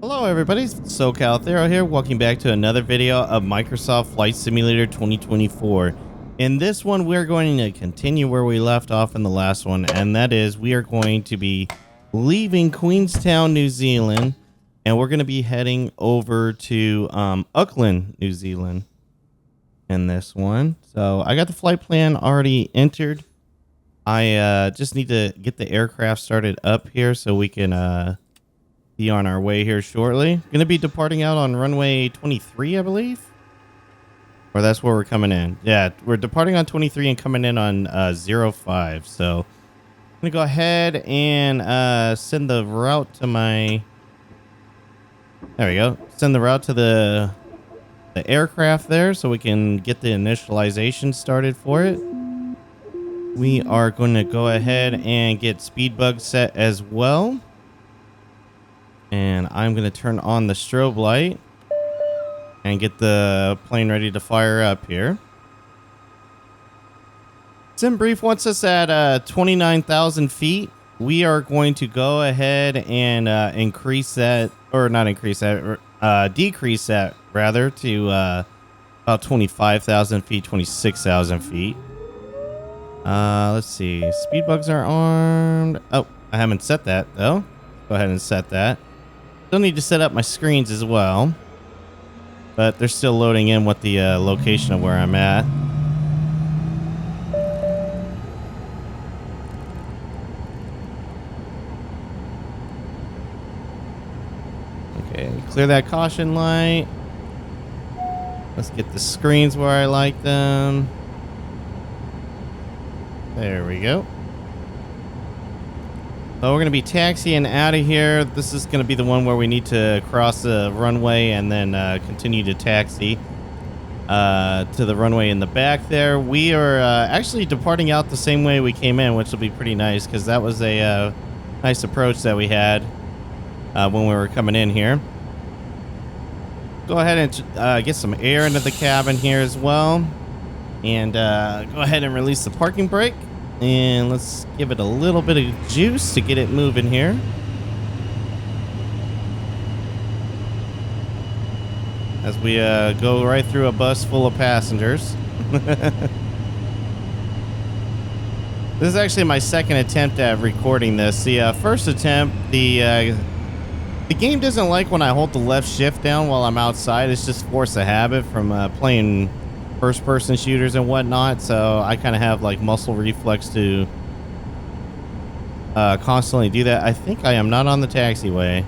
Hello everybody, socalthero here. Welcome back to another video of Microsoft Flight Simulator 2024. In this one, we're going to continue where we left off in the last one, and that is we are going to be leaving Queenstown, New Zealand, and we're going to be heading over to Auckland, New Zealand in this one. So I got the flight plan already entered. I just need to get the aircraft started up here so we can be on our way here shortly. Gonna be departing out on runway 23, I believe, or that's where we're coming in. Yeah, we're departing on 23 and coming in on 05. So I'm gonna go ahead and send the route to my, there we go, send the route to the aircraft there so we can get the initialization started for it. We are going to go ahead and get speed bug set as well. And I'm going to turn on the strobe light and get the plane ready to fire up here. Sim Brief wants us at 29,000 feet. We are going to go ahead and increase that, or not increase that, decrease that rather to about 25,000 feet, 26,000 feet. Let's see. Speed bugs are armed. Oh, I haven't set that though. Go ahead and set that. Still need to set up my screens as well, but they're still loading in what the location of where I'm at. Okay, clear that caution light. Let's get the screens where I like them. There we go. So we're going to be taxiing out of here. This is going to be the one where we need to cross the runway and then continue to taxi to the runway in the back there. We are actually departing out the same way we came in, which will be pretty nice because that was a nice approach that we had when we were coming in here. Go ahead and get some air into the cabin here as well. And go ahead and release the parking brake. And let's give it a little bit of juice to get it moving here. As we go right through a bus full of passengers. This is actually my second attempt at recording this. The first attempt, the game doesn't like when I hold the left shift down while I'm outside. It's just force of habit from playing first-person shooters and whatnot, so I kind of have like muscle reflex to constantly do that. I think I am not on the taxiway.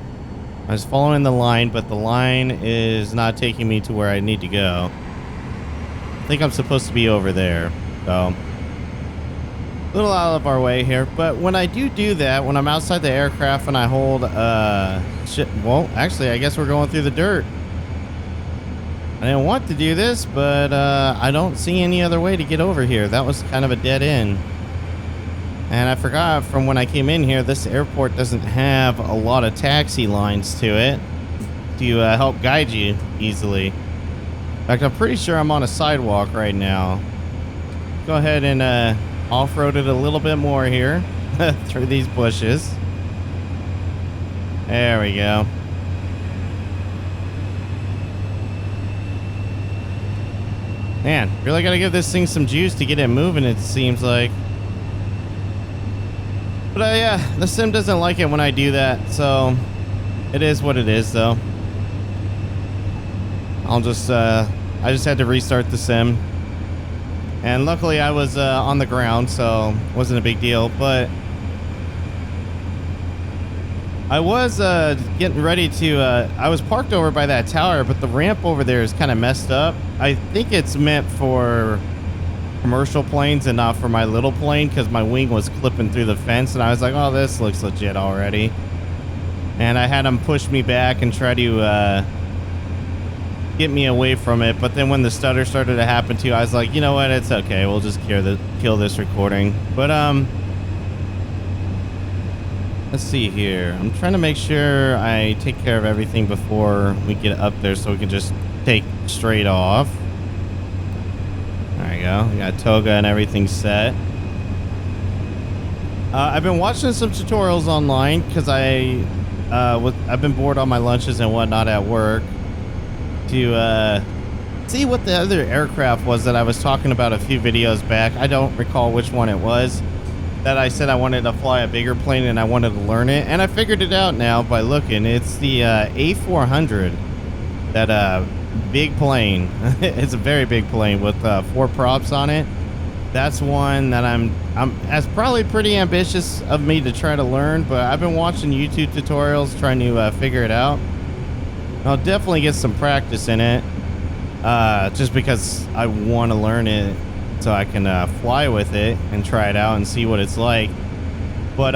I was following the line, but the line is not taking me to where I need to go. I think I'm supposed to be over there, so a little out of our way here. But when I do that, when I'm outside the aircraft and I hold well, actually, I guess we're going through the dirt. I didn't want to do this, but I don't see any other way to get over here. That was kind of a dead end. And I forgot from when I came in here, this airport doesn't have a lot of taxi lines to it to help guide you easily. In fact, I'm pretty sure I'm on a sidewalk right now. Go ahead and off-road it a little bit more here through these bushes. There we go. Man, really gotta give this thing some juice to get it moving, it seems like. But yeah, the sim doesn't like it when I do that, so it is what it is, though. I just had to restart the sim. And luckily I was on the ground, so it wasn't a big deal, but I was getting ready to, I was parked over by that tower, but the ramp over there is kind of messed up. I think it's meant for commercial planes and not for my little plane because my wing was clipping through the fence, and I was like, oh, this looks legit already. And I had them push me back and try to get me away from it, but then when the stutter started to happen too, I was like, you know what, it's okay, we'll just kill this recording. But let's see here. I'm trying to make sure I take care of everything before we get up there so we can just take straight off. There you go. We got toga and everything set. I've been watching some tutorials online because I I've been bored on my lunches and whatnot at work to see what the other aircraft was that I was talking about a few videos back. I don't recall which one it was that I said I wanted to fly a bigger plane and I wanted to learn it, and I figured it out now by looking. It's the A400, that big plane. It's a very big plane with 4 props on it. That's one that that's probably pretty ambitious of me to try to learn, but I've been watching YouTube tutorials trying to figure it out. I'll definitely get some practice in it, just because I want to learn it so I can fly with it and try it out and see what it's like. But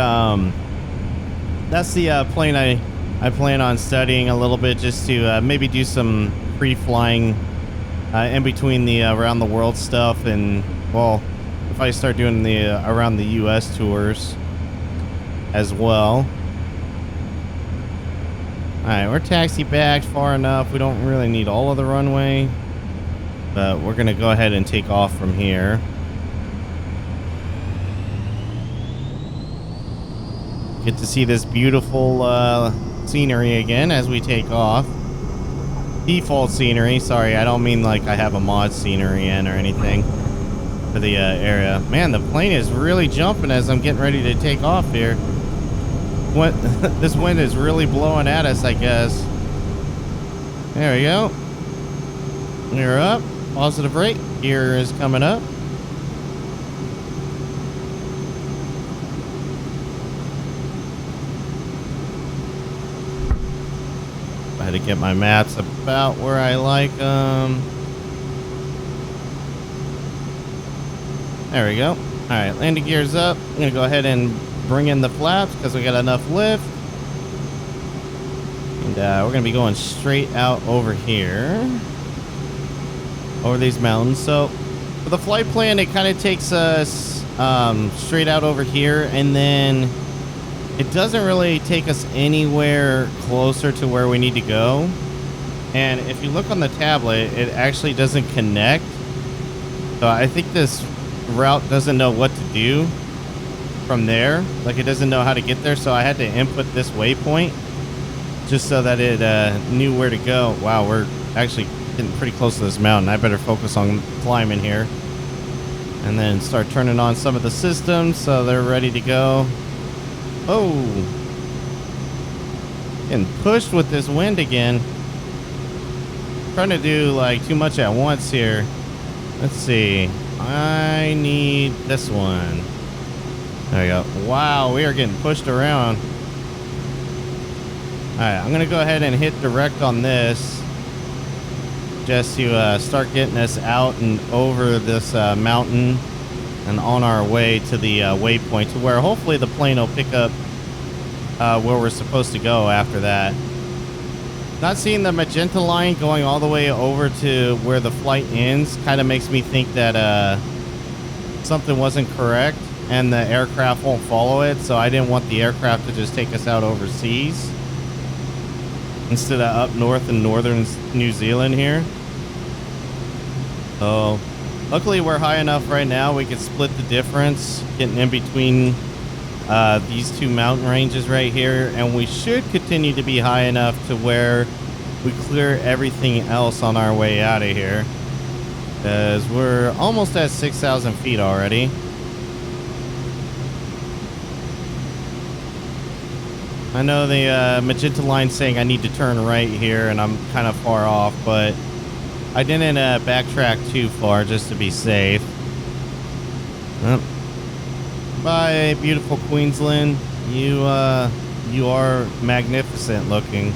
that's the plane I plan on studying a little bit, just to maybe do some pre-flying in between the around the world stuff, and well, if I start doing the around the US tours as well. Alright, we're taxi backed far enough. We don't really need all of the runway, but we're gonna go ahead and take off from here. Get to see this beautiful scenery again as we take off. Default scenery, sorry, I don't mean like I have a mod scenery in or anything for the area. Man, the plane is really jumping as I'm getting ready to take off here. What? This wind is really blowing at us, I guess. There we go. We're up. Positive rate. Gear is coming up. I had to get my maps about where I like them. There we go. All right, landing gear's up. I'm gonna go ahead and bring in the flaps because we got enough lift. And we're gonna be going straight out over here, over these mountains. So for the flight plan, it kind of takes us straight out over here, and then it doesn't really take us anywhere closer to where we need to go. And if you look on the tablet, it actually doesn't connect. So I think this route doesn't know what to do from there. Like, it doesn't know how to get there. So I had to input this waypoint just so that it knew where to go. Wow, we're actually getting pretty close to this mountain. I better focus on climbing here and then start turning on some of the systems so they're ready to go. Oh, getting pushed with this wind again. Trying to do like too much at once here. Let's see. I need this one. There we go. Wow, we are getting pushed around. Alright, I'm gonna go ahead and hit direct on this just to start getting us out and over this mountain and on our way to the waypoint, to where hopefully the plane will pick up where we're supposed to go after that. Not seeing the magenta line going all the way over to where the flight ends kind of makes me think that something wasn't correct and the aircraft won't follow it. So I didn't want the aircraft to just take us out overseas instead of up north in northern New Zealand here. So luckily we're high enough right now we can split the difference, getting in between these two mountain ranges right here, and we should continue to be high enough to where we clear everything else on our way out of here, because we're almost at 6,000 feet already. I know the magenta line saying I need to turn right here, and I'm kind of far off, but I didn't backtrack too far just to be safe. Bye, beautiful Queensland. You are magnificent looking,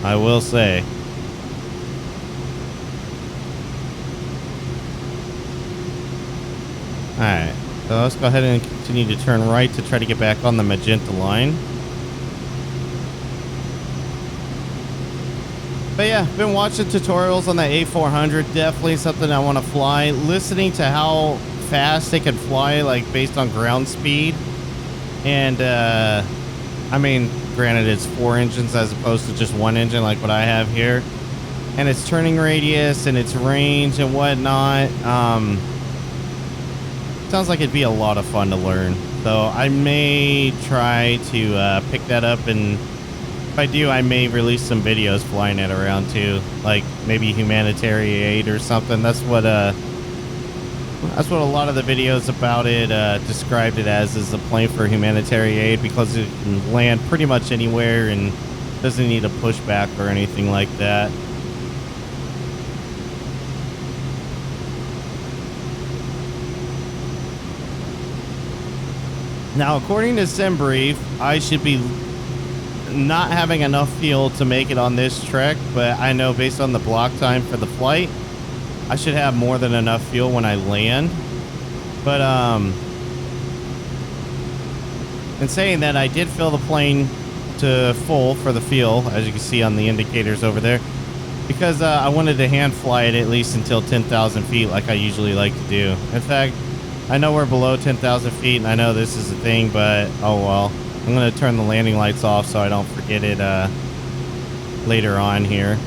I will say. Alright, so let's go ahead and continue to turn right to try to get back on the magenta line. But yeah, been watching tutorials on the A400. Definitely something I want to fly. Listening to how fast they can fly, like based on ground speed, and I mean, granted it's 4 engines as opposed to just 1 engine like what I have here, and its turning radius and its range and whatnot. Sounds like it'd be a lot of fun to learn, so I may try to pick that up and if I do, I may release some videos flying it around too, like maybe humanitarian aid or something. That's what a lot of the videos about it described it as, is a plane for humanitarian aid, because it can land pretty much anywhere and doesn't need a pushback or anything like that. Now, according to SimBrief, I should be not having enough fuel to make it on this trek, but I know based on the block time for the flight, I should have more than enough fuel when I land. But in saying that, I did fill the plane to full for the fuel, as you can see on the indicators over there, because I wanted to hand fly it at least until 10,000 feet like I usually like to do. In fact, I know we're below 10,000 feet, and I know this is a thing, but oh well. I'm going to turn the landing lights off so I don't forget it later on here.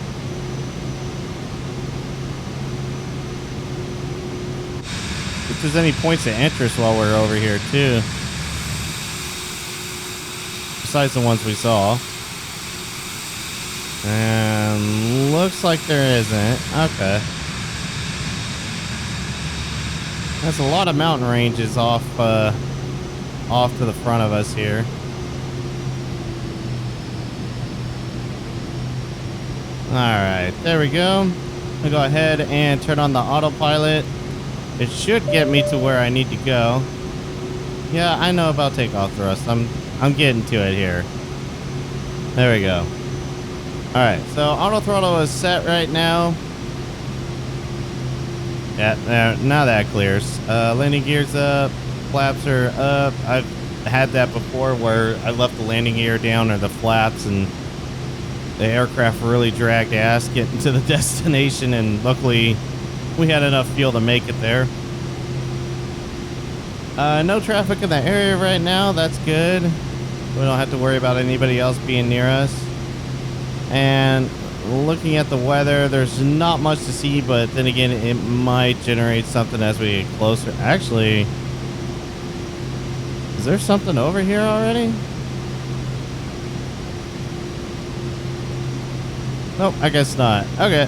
If there's any points of interest while we're over here too, besides the ones we saw. And looks like there isn't. Okay. That's a lot of mountain ranges off to the front of us here. Alright, there we go. I'll go ahead and turn on the autopilot. It should get me to where I need to go. Yeah, I know about takeoff thrust. I'm getting to it here. There we go. Alright, so auto throttle is set right now. Yeah, now that clears. Landing gear's up, flaps are up. I've had that before where I left the landing gear down or the flaps, and the aircraft really dragged ass getting to the destination, and luckily we had enough fuel to make it there. No traffic in the area right now. That's good. We don't have to worry about anybody else being near us. And looking at the weather, there's not much to see, but then again, it might generate something as we get closer. Actually, is there something over here already? Nope, I guess not. Okay.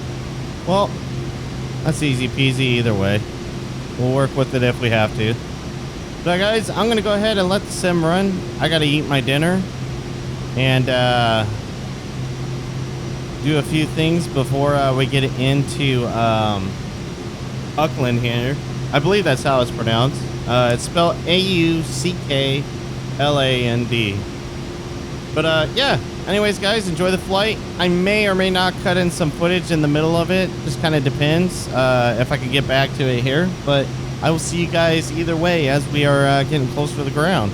Well, that's easy peasy either way. We'll work with it if we have to. But guys, I'm going to go ahead and let the sim run. I got to eat my dinner and do a few things before we get into Auckland here. I believe that's how it's pronounced. It's spelled A-U-C-K-L-A-N-D. But yeah, anyways guys, enjoy the flight. I may or may not cut in some footage in the middle of it. Just kind of depends if I can get back to it here. But I will see you guys either way as we are getting closer to the ground.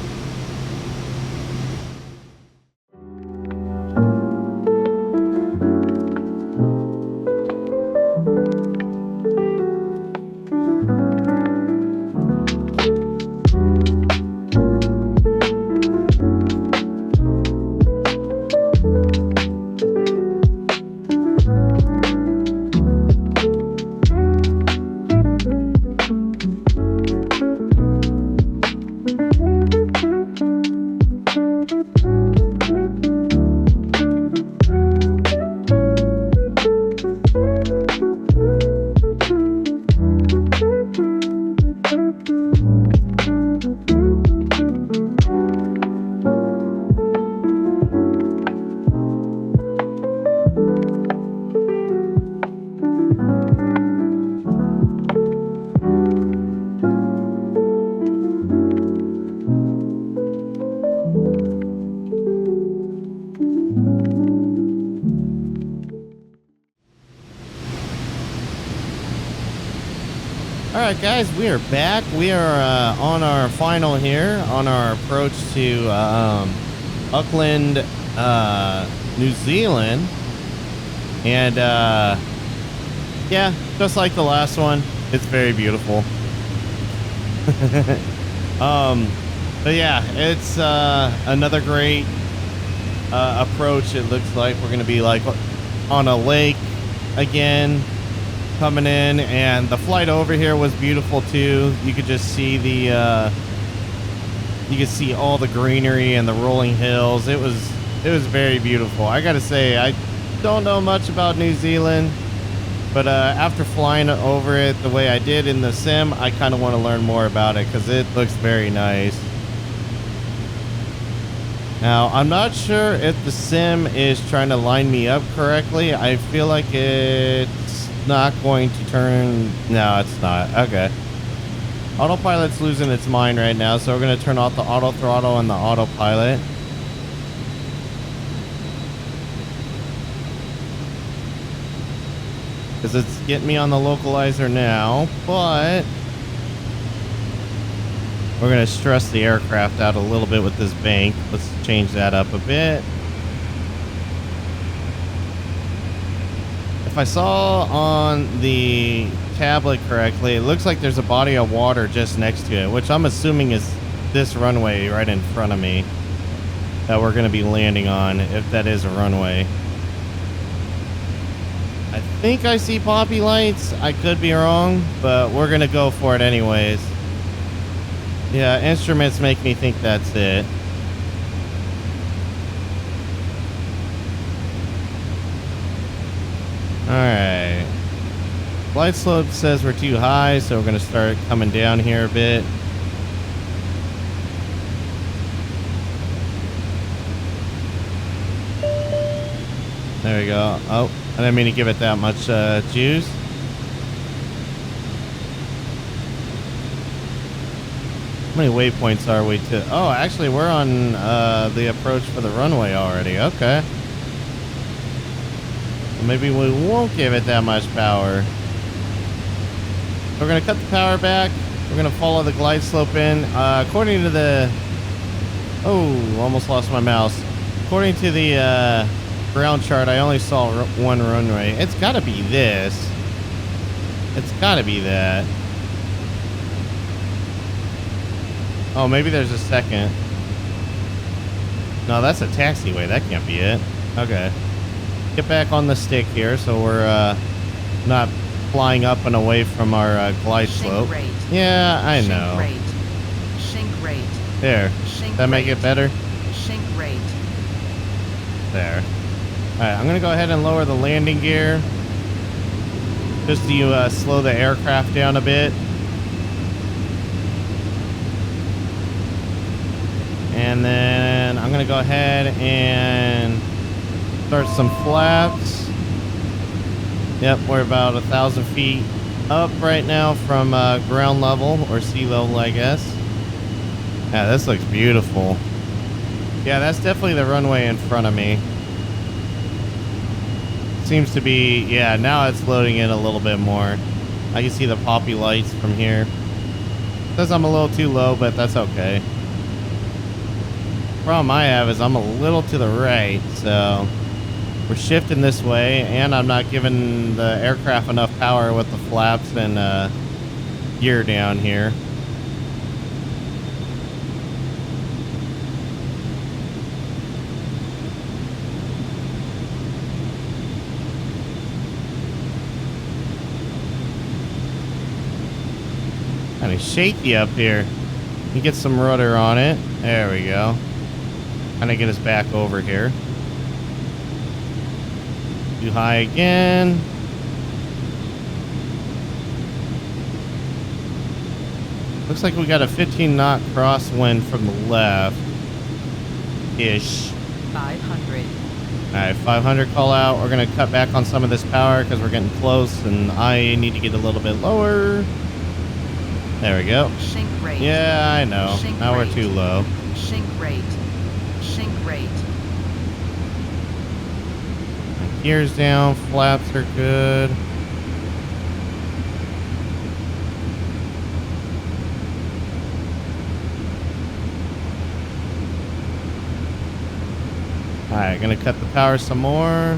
Alright guys, we are back. We are on our final here on our approach to Auckland, New Zealand. And yeah, just like the last one, it's very beautiful. But yeah, it's another great approach. It looks like we're gonna be like on a lake again, coming in, and the flight over here was beautiful too. You could just see the you could see all the greenery and the rolling hills. It was It was very beautiful. I gotta say, I don't know much about New Zealand, but after flying over it the way I did in the sim, I kind of want to learn more about it because it looks very nice. Now, I'm not sure if the sim is trying to line me up correctly. I feel like it's not going to turn. No, it's not. Okay. Autopilot's losing its mind right now, so we're going to turn off the auto throttle and the autopilot. Because it's getting me on the localizer now, but we're going to stress the aircraft out a little bit with this bank. Let's change that up a bit. If I saw on the tablet correctly, it looks like there's a body of water just next to it, which I'm assuming is this runway right in front of me that we're going to be landing on, if that is a runway. I think I see poppy lights. I could be wrong, but we're going to go for it anyways. Yeah, instruments make me think that's it. Alright. Flight slope says we're too high, so we're going to start coming down here a bit. There we go. Oh, I didn't mean to give it that much juice. How many waypoints are we to? Oh, actually, we're on the approach for the runway already. Okay. Well, maybe we won't give it that much power. We're going to cut the power back. We're going to follow the glide slope in. According to the... Oh, almost lost my mouse. According to the ground chart, I only saw one runway. It's got to be this. It's got to be that. Oh, maybe there's a second. No, that's a taxiway. That can't be it. Okay. Get back on the stick here so we're not flying up and away from our glide slope. Rate. Yeah, I know. Sink rate. There. Sink that make it better? Sink rate. There. Alright, I'm going to go ahead and lower the landing gear. Just to slow the aircraft down a bit. And then I'm going to go ahead and start some flaps. Yep, we're about 1,000 feet up right now from ground level, or sea level, I guess. Yeah, this looks beautiful. Yeah, that's definitely the runway in front of me. Seems to be, yeah, now it's loading in a little bit more. I can see the poppy lights from here. Says I'm a little too low, but that's okay. Problem I have is I'm a little to the right, so we're shifting this way, and I'm not giving the aircraft enough power with the flaps and gear down here. Kind of shaky up here. You get some rudder on it. There we go. Kind of get us back over here. Too high again. Looks like we got a 15 knot crosswind from the left. Ish. 500. Alright, 500 call out. We're going to cut back on some of this power because we're getting close and I need to get a little bit lower. There we go. Sink rate. Yeah, I know. Sink now rate. We're too low. Sink rate. Sink rate. Gears down, flaps are good. Alright, gonna cut the power some more.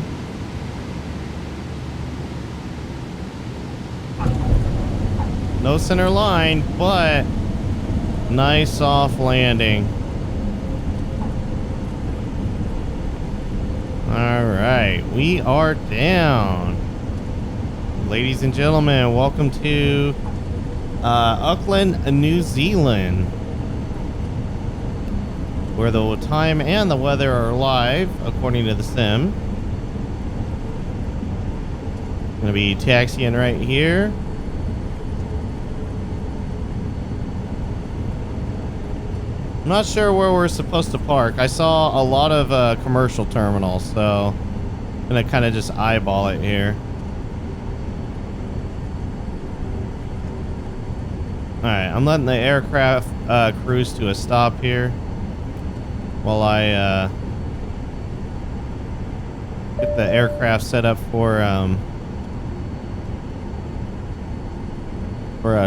No center line, but nice soft landing. Alright, we are down. Ladies and gentlemen, welcome to Auckland, New Zealand. where the time and the weather are live according to the sim. Gonna be taxiing right here. I'm not sure where we're supposed to park. I saw a lot of commercial terminals, so I'm gonna kind of just eyeball it here. Alright, I'm letting the aircraft cruise to a stop here while I get the aircraft set up for a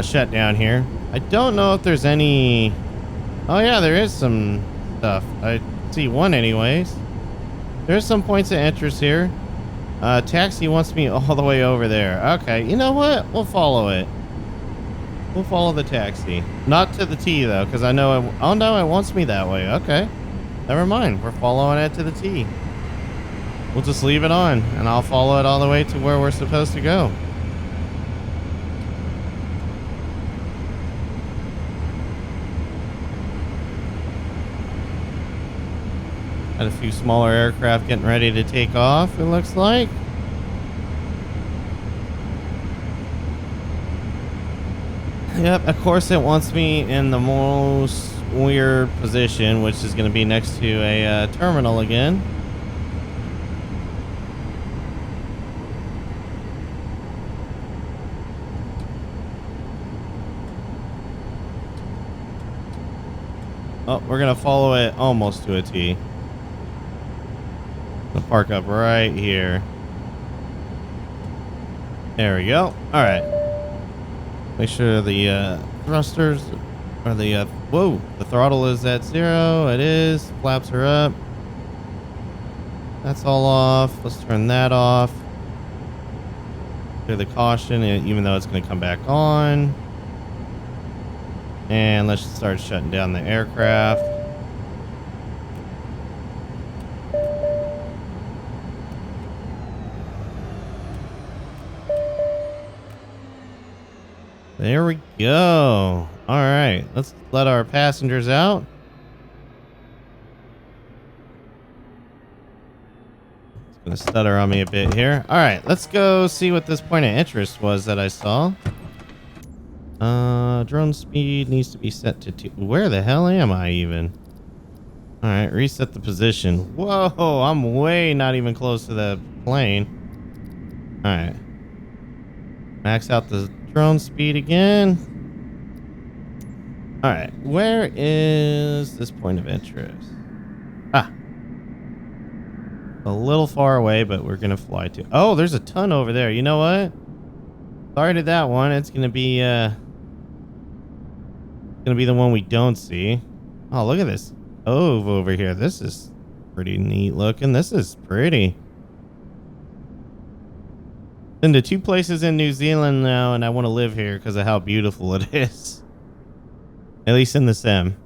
shutdown here. I don't know if there's any... Oh yeah, there is some stuff. I see one anyways. There's some points of interest here. Taxi wants me all the way over there. Okay, you know what? We'll follow it. We'll follow the taxi. Not to the T though, because I know it... Oh no, it wants me that way. Okay. Never mind. We're following it to the T. We'll just leave it on, and I'll follow it all the way to where we're supposed to go. Got a few smaller aircraft getting ready to take off, it looks like. Yep, of course it wants me in the most weird position, which is going to be next to a terminal again. Oh, we're going to follow it almost to a T. Gonna park up right here. There we go. All right. Make sure the thrusters or the whoa, the throttle is at 0. It is. Flaps are up. That's all off. Let's turn that off. Clear the caution, even though it's going to come back on. And let's start shutting down the aircraft. There we go. All right, let's let our passengers out. It's gonna stutter on me a bit here. All right, let's go see what this point of interest was that I saw. Drone speed needs to be set to 2. Where the hell am I even? All right, reset the position. Whoa, I'm way not even close to the plane. All right, max out the drone speed again. All right, where is this point of interest? Ah, a little far away, but we're gonna fly to. Oh, there's a ton over there. You know what? Sorry to that one. It's gonna be the one we don't see. Oh, look at this cove over here. This is pretty neat looking. This is pretty. Been to 2 places in New Zealand now, and I want to live here because of how beautiful it is. At least in the sim.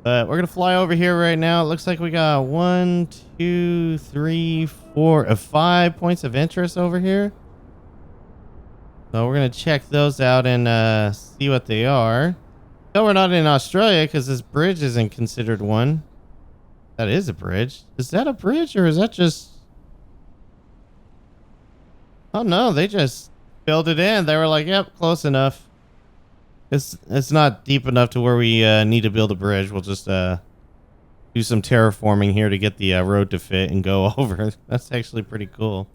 But we're gonna fly over here right now. It looks like we got 1, 2, 3, 4, 5 points of interest over here. So we're gonna check those out and see what they are. No, we're not in Australia because this bridge isn't considered one. That is a bridge. Is that a bridge or is that just... Oh no, they just filled it in. They were like, yep, close enough. It's not deep enough to where we need to build a bridge. We'll just do some terraforming here to get the road to fit and go over. That's actually pretty cool.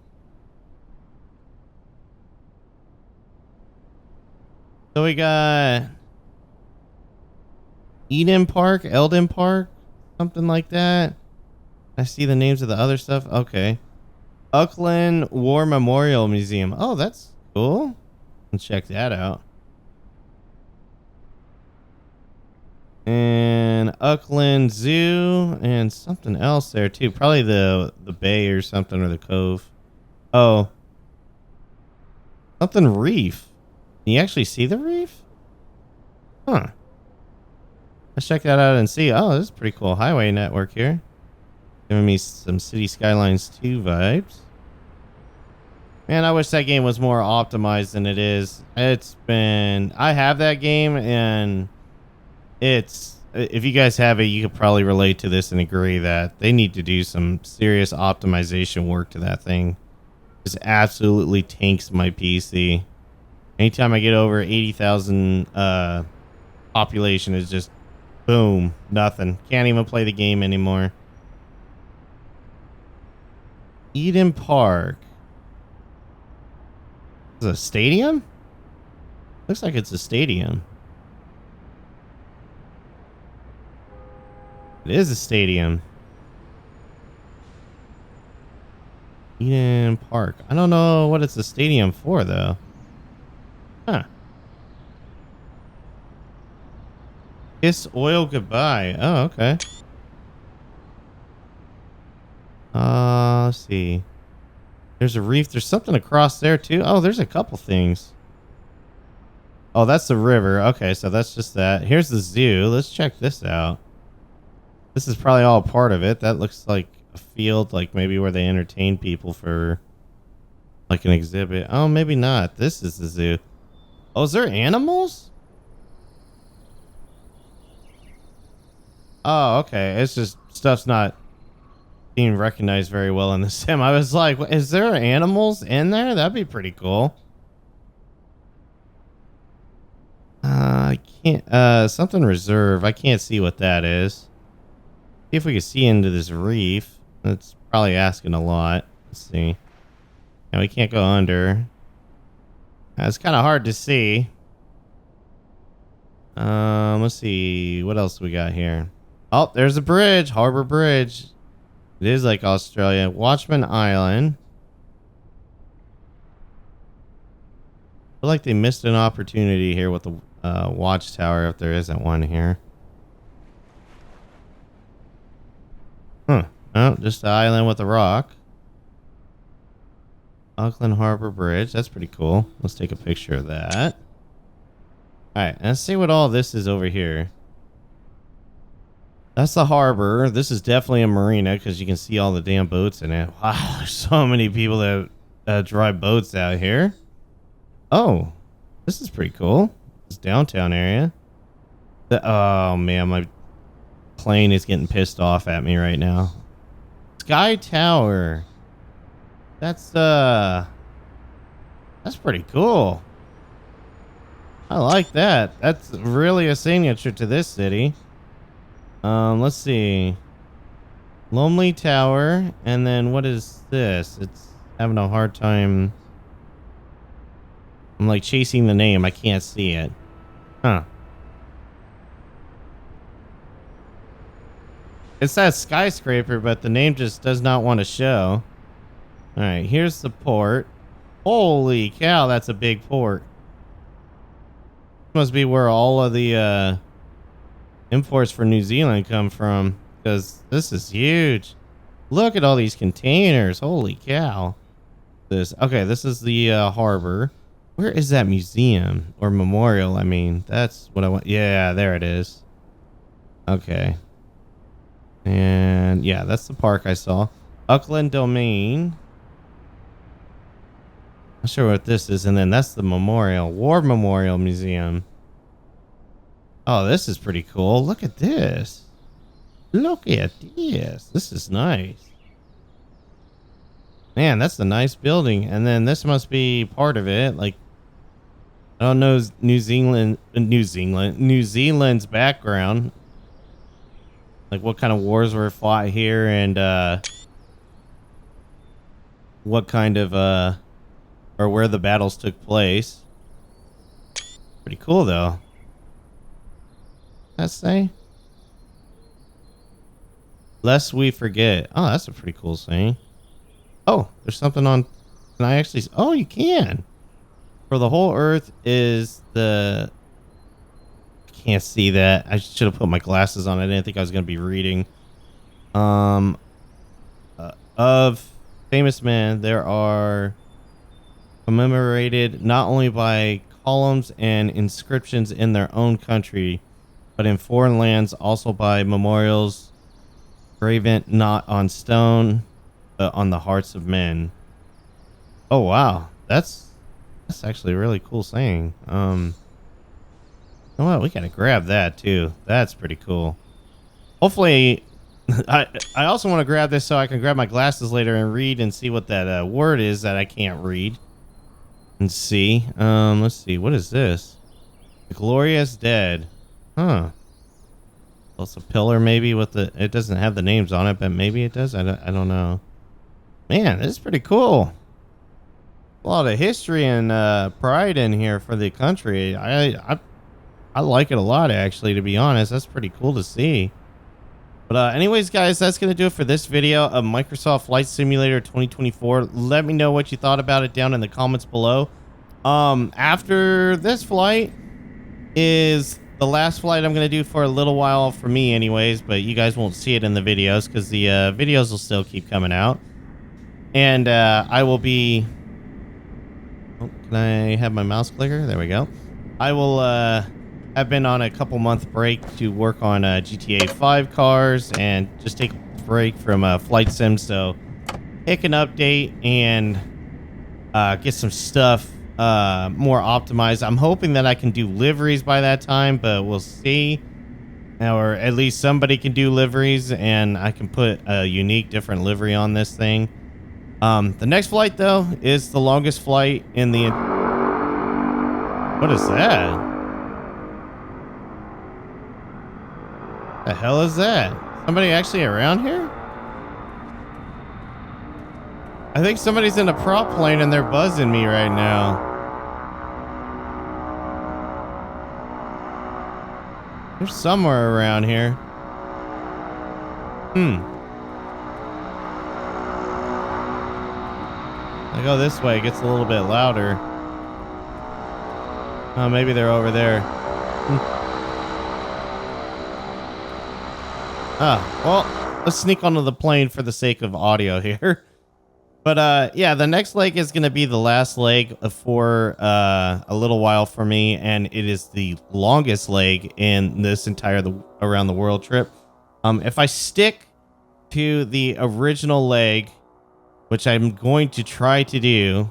So we got Eden Park, Eldon Park, something like that. I see the names of the other stuff. Okay. Auckland War Memorial Museum. Oh, that's cool. Let's check that out. And Auckland Zoo and something else there too. Probably the bay or something, or the cove. Oh. Something reef. Can you actually see the reef? Huh. Let's check that out and see. Oh, this is pretty cool. Highway network here. Giving me some City Skylines 2 vibes. Man, I wish that game was more optimized than it is. I have that game and it's if you guys have it, you could probably relate to this and agree that they need to do some serious optimization work to that thing. Just absolutely tanks my PC. Anytime I get over 80,000 population, is just boom, nothing. Can't even play the game anymore. Eden Park. Is it a stadium? Looks like it's a stadium. It is a stadium. Eden Park. I don't know what it's a stadium for, though. Huh. Kiss oil goodbye. Oh, okay. Let's see. There's a reef. There's something across there, too. Oh, there's a couple things. Oh, that's the river. Okay, so that's just that. Here's the zoo. Let's check this out. This is probably all part of it. That looks like a field, like maybe where they entertain people for like an exhibit. Oh, maybe not. This is the zoo. Oh, is there animals? Oh, okay. It's just stuff's not being recognized very well in the sim. I was like, is there animals in there? That'd be pretty cool. I can't, something reserve. I can't see what that is. See if we can see into this reef. That's probably asking a lot. Let's see. And we can't go under. It's kind of hard to see. Let's see. What else we got here? Oh, there's a bridge. Harbor Bridge. It is like Australia. Watchman Island. I feel like they missed an opportunity here with the watchtower, if there isn't one here. Huh. Oh, just the island with a rock. Auckland Harbor Bridge. That's pretty cool. Let's take a picture of that. Alright, let's see what all this is over here. That's the harbor. This is definitely a marina because you can see all the damn boats in it. Wow, there's so many people that drive boats out here. Oh, this is pretty cool. This downtown area. Oh man, my plane is getting pissed off at me right now. Sky Tower. That's pretty cool. I like that. That's really a signature to this city. Let's see. Lonely Tower, and then what is this? It's having a hard time. I'm like chasing the name. I can't see it. Huh. It's that skyscraper, but the name just does not want to show. All right, here's the port. Holy cow, that's a big port. Must be where all of the imports for New Zealand come from, because this is huge. Look at all these containers. Holy cow. This is the harbor. Where is that museum or memorial? I mean, that's what I want. Yeah, there it is. Okay. And yeah, that's the park I saw. Auckland Domain. Not sure what this is. And then that's the memorial. War Memorial Museum. Oh, this is pretty cool. Look at this. Look at this. This is nice. Man, that's a nice building. And then this must be part of it. Like, I don't know New Zealand's background. Like what kind of wars were fought here and what kind of or where the battles took place. Pretty cool though. Let's say. Lest we forget. Oh, that's a pretty cool saying. Oh, there's something on. Can I actually? Oh, you can. For the whole earth is the. Can't see that. I should have put my glasses on. I didn't think I was going to be reading. Of famous men, there are commemorated not only by columns and inscriptions in their own country, but in foreign lands also by memorials graven not on stone, but on the hearts of men. Oh wow, that's actually a really cool saying. Oh, well, we gotta grab that too. That's pretty cool. Hopefully, I also want to grab this so I can grab my glasses later and read and see what that word is that I can't read. And see. Let's see. What is this? The Glorious Dead. Huh. Also, pillar maybe with the. It doesn't have the names on it, but maybe it does. I don't know. Man, this is pretty cool. A lot of history and pride in here for the country. I like it a lot, actually, to be honest. That's pretty cool to see. But anyways, guys, that's going to do it for this video of Microsoft Flight Simulator 2024. Let me know what you thought about it down in the comments below. After this flight is the last flight I'm going to do for a little while for me anyways, but you guys won't see it in the videos because the videos will still keep coming out. And I will be... Oh, can I have my mouse clicker? There we go. I will have been on a couple month break to work on GTA 5 cars and just take a break from flight sim. So pick an update and get some stuff more optimized. I'm hoping that I can do liveries by that time, but we'll see. Or at least somebody can do liveries and I can put a unique different livery on this thing. The next flight though is the longest flight in the... What is that? The hell is that? Somebody actually around here? I think somebody's in a prop plane and they're buzzing me right now. They're somewhere around here. I go this way, it gets a little bit louder. Oh, maybe they're over there. Well, let's sneak onto the plane for the sake of audio here. But yeah, the next leg is going to be the last leg for a little while for me, and it is the longest leg in this entire around the world trip. If I stick to the original leg, which I'm going to try to do,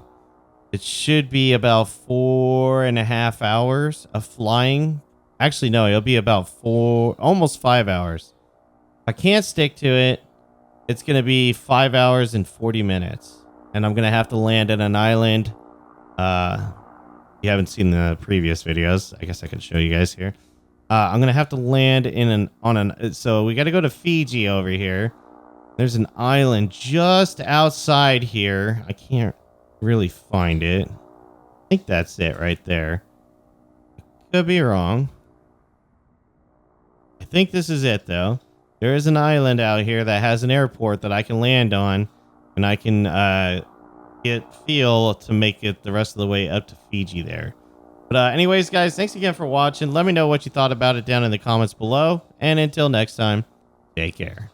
it should be about 4.5 hours of flying. Actually, no, it'll be about almost 5 hours. If I can't stick to it, it's going to be 5 hours and 40 minutes. And I'm going to have to land at an island. You haven't seen the previous videos. I guess I could show you guys here. I'm going to have to land so we got to go to Fiji over here. There's an island just outside here. I can't really find it. I think that's it right there. Could be wrong. I think this is it though. There is an island out here that has an airport that I can land on, and I can get fuel to make it the rest of the way up to Fiji there. But anyways, guys, thanks again for watching. Let me know what you thought about it down in the comments below. And until next time, take care.